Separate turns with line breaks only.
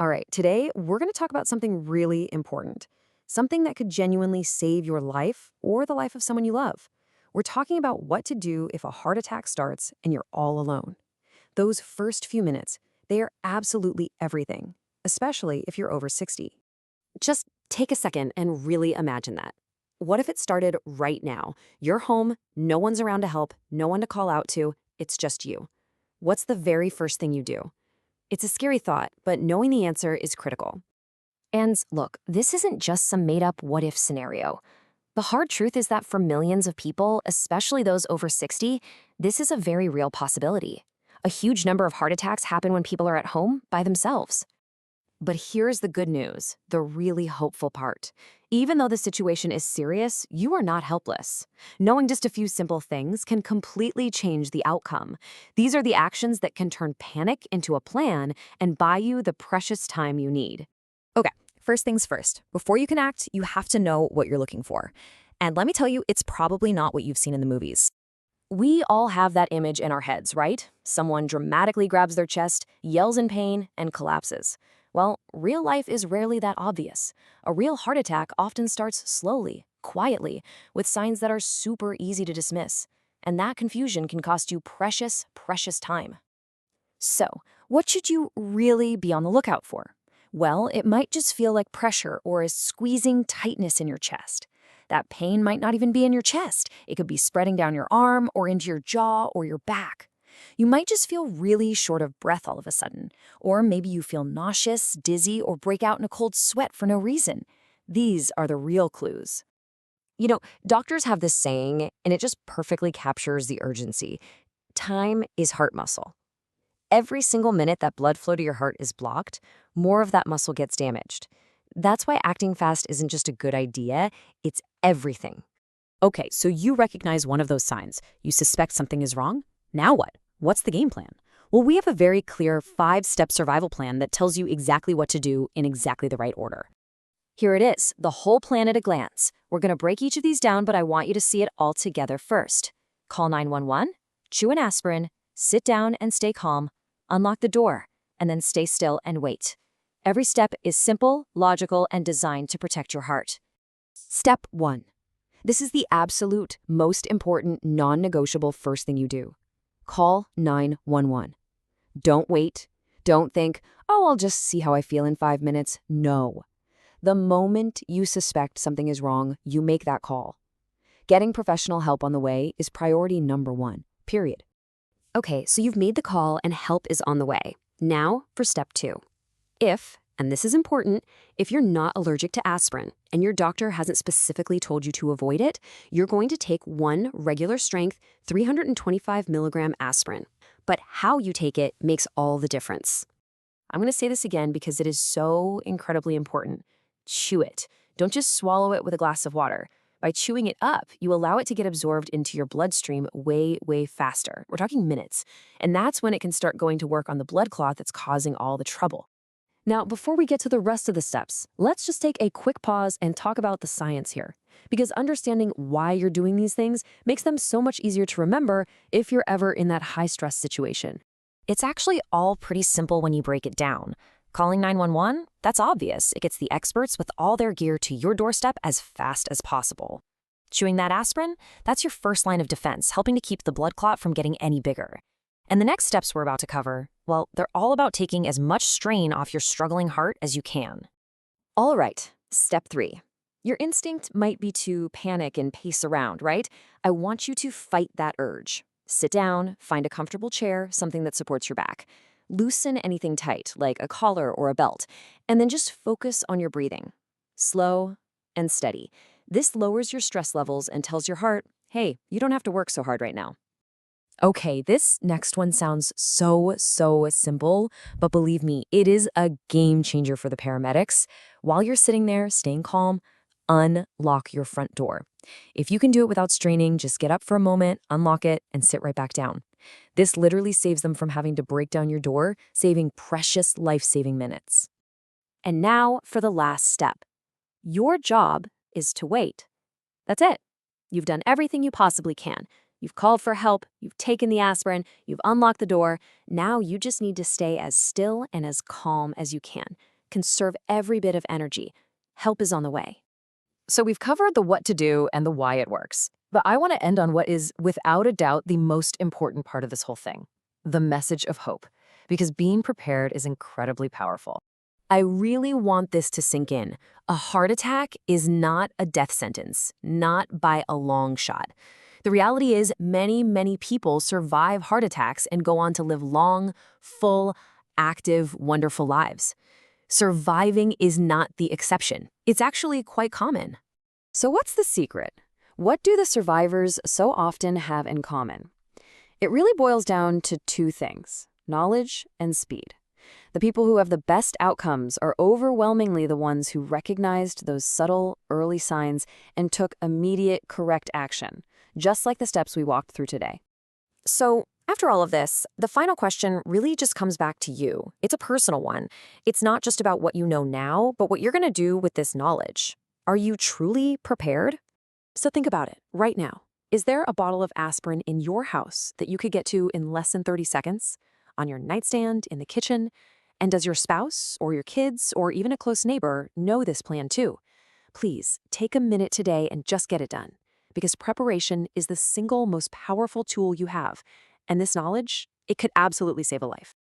All right, today we're going to talk about something really important, something that could genuinely save your life or the life of someone you love. We're talking about what to do if a heart attack starts and you're all alone. Those first few minutes, they are absolutely everything, especially if you're over 60. Just take a second and really imagine that. What if it started right now? You're home, no one's around to help, no one to call out to, it's just you. What's the very first thing you do? It's a scary thought, but knowing the answer is critical. And look, this isn't just some made-up what-if scenario. The hard truth is that for millions of people, especially those over 60, this is a very real possibility. A huge number of heart attacks happen when people are at home by themselves. But here's the good news, the really hopeful part. Even though the situation is serious, you are not helpless. Knowing just a few simple things can completely change the outcome. These are the actions that can turn panic into a plan and buy you the precious time you need. Okay, first things first. Before you can act, you have to know what you're looking for. And let me tell you, it's probably not what you've seen in the movies. We all have that image in our heads, right? Someone dramatically grabs their chest, yells in pain, and collapses. Well, real life is rarely that obvious. A real heart attack often starts slowly, quietly, with signs that are super easy to dismiss. And that confusion can cost you precious, precious time. So, what should you really be on the lookout for? Well, it might just feel like pressure or a squeezing tightness in your chest. That pain might not even be in your chest. It could be spreading down your arm or into your jaw or your back. You might just feel really short of breath all of a sudden, or maybe you feel nauseous, dizzy, or break out in a cold sweat for no reason. These are the real clues. Doctors have this saying, and it just perfectly captures the urgency. Time is heart muscle. Every single minute that blood flow to your heart is blocked, more of that muscle gets damaged. That's why acting fast isn't just a good idea, it's everything. Okay, so you recognize one of those signs. You suspect something is wrong? Now what? What's the game plan? Well, we have a very clear 5-step survival plan that tells you exactly what to do in exactly the right order. Here it is, the whole plan at a glance. We're going to break each of these down, but I want you to see it all together first. Call 911, chew an aspirin, sit down and stay calm, unlock the door, and then stay still and wait. Every step is simple, logical, and designed to protect your heart. Step 1. This is the absolute most important, non-negotiable first thing you do. Call 911. Don't wait. Don't think, oh, I'll just see how I feel in 5 minutes. No. The moment you suspect something is wrong, you make that call. Getting professional help on the way is priority number 1, period. Okay, so you've made the call and help is on the way. Now for step 2. If, and this is important, if you're not allergic to aspirin and your doctor hasn't specifically told you to avoid it, you're going to take 1 regular strength 325 milligram aspirin. But how you take it makes all the difference. I'm going to say this again because it is so incredibly important. Chew it. Don't just swallow it with a glass of water. By chewing it up, you allow it to get absorbed into your bloodstream way, way faster. We're talking minutes. And that's when it can start going to work on the blood clot that's causing all the trouble. Now, before we get to the rest of the steps, let's just take a quick pause and talk about the science here. Because understanding why you're doing these things makes them so much easier to remember if you're ever in that high-stress situation. It's actually all pretty simple when you break it down. Calling 911? That's obvious. It gets the experts with all their gear to your doorstep as fast as possible. Chewing that aspirin? That's your first line of defense, helping to keep the blood clot from getting any bigger. And the next steps we're about to cover, well, they're all about taking as much strain off your struggling heart as you can. All right, step 3. Your instinct might be to panic and pace around, right? I want you to fight that urge. Sit down, find a comfortable chair, something that supports your back. Loosen anything tight, like a collar or a belt, and then just focus on your breathing. Slow and steady. This lowers your stress levels and tells your heart, hey, you don't have to work so hard right now. Okay, this next one sounds so simple, but believe me, it is a game changer for the paramedics. While you're sitting there, staying calm, unlock your front door. If you can do it without straining, just get up for a moment, unlock it, and sit right back down. This literally saves them from having to break down your door, saving precious life-saving minutes. And now for the last step. Your job is to wait. That's it. You've done everything you possibly can. You've called for help, you've taken the aspirin, you've unlocked the door. Now you just need to stay as still and as calm as you can. conserve every bit of energy. Help is on the way. So we've covered the what to do and the why it works. But I want to end on what is, without a doubt, the most important part of this whole thing, the message of hope. Because being prepared is incredibly powerful. I really want this to sink in. A heart attack is not a death sentence, not by a long shot. The reality is many people survive heart attacks and go on to live long, full, active, wonderful lives. Surviving is not the exception. It's actually quite common. So what's the secret? What do the survivors so often have in common? It really boils down to two things: knowledge and speed. The people who have the best outcomes are overwhelmingly the ones who recognized those subtle, early signs and took immediate, correct action, just like the steps we walked through today. So, after all of this, the final question really just comes back to you. It's a personal one. It's not just about what you know now, but what you're going to do with this knowledge. Are you truly prepared? So think about it right now. Is there a bottle of aspirin in your house that you could get to in less than 30 seconds? On your nightstand, in the kitchen? And does your spouse or your kids or even a close neighbor know this plan too? Please take a minute today and just get it done, because preparation is the single most powerful tool you have. And this knowledge, it could absolutely save a life.